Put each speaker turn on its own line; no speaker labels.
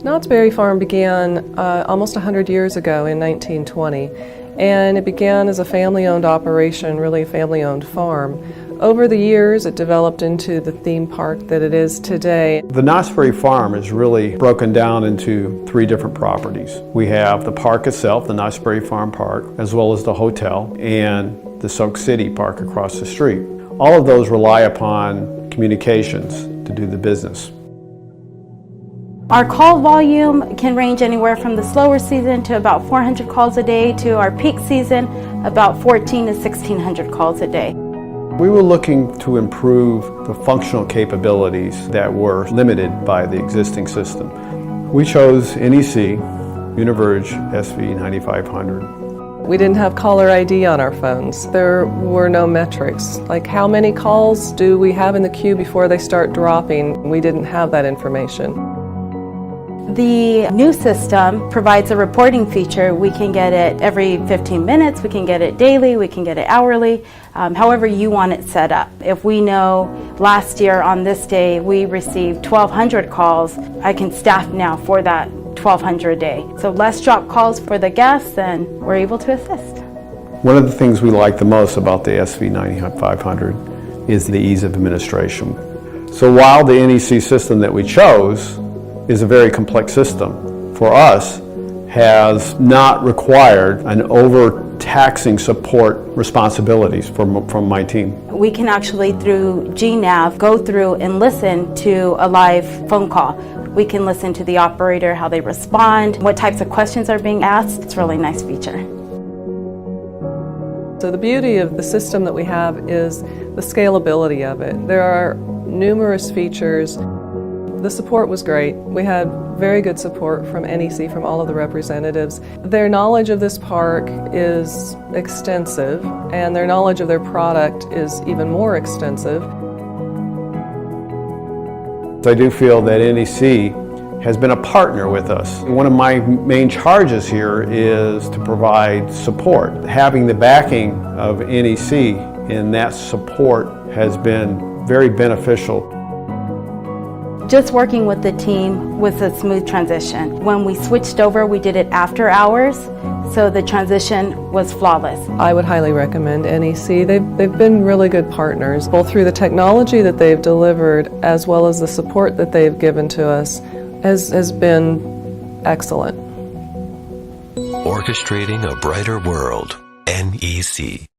Knott's Berry Farm began almost 100 years ago in 1920, and it began as a family-owned operation, really a family-owned farm. Over the years, it developed into the theme park that it is today.
The Knott's Berry Farm is really broken down into 3 different properties. We have the park itself, the Knott's Berry Farm Park, as well as the hotel and the Soak City Park across the street. All of those rely upon communications to do the business.
Our call volume can range anywhere from the slower season to about 400 calls a day to our peak season, about 14 to 1,600 calls a day.
We were looking to improve the functional capabilities that were limited by the existing system. We chose NEC Univerge SV9500.
We didn't have caller ID on our phones. There were no metrics, like how many calls do we have in the queue before they start dropping. We didn't have that information.
The new system provides a reporting feature. We can get it every 15 minutes, we can get it daily, we can get it hourly, however you want it set up. If we know last year on this day we received 1,200 calls, I can staff now for that 1,200 a day. So less drop calls for the guests, and we're able to assist.
One of the things we like the most about the SV9500 is the ease of administration. So while the NEC system that we chose is a very complex system, for us has not required an overtaxing support responsibilities from my team.
We can actually through GNav go through and listen to a live phone call. We can listen to the operator, how they respond, what types of questions are being asked. It's a really nice feature.
So the beauty of the system that we have is the scalability of it. There are numerous features. The support was great. We had very good support from NEC, from all of the representatives. Their knowledge of this park is extensive, and their knowledge of their product is even more extensive.
I do feel that NEC has been a partner with us. One of my main charges here is to provide support. Having the backing of NEC in that support has been very beneficial.
Just working with the team was a smooth transition. When we switched over, we did it after hours, so the transition was flawless.
I would highly recommend NEC. They've been really good partners, both through the technology that they've delivered as well as the support that they've given to us has been excellent.
Orchestrating a brighter world, NEC.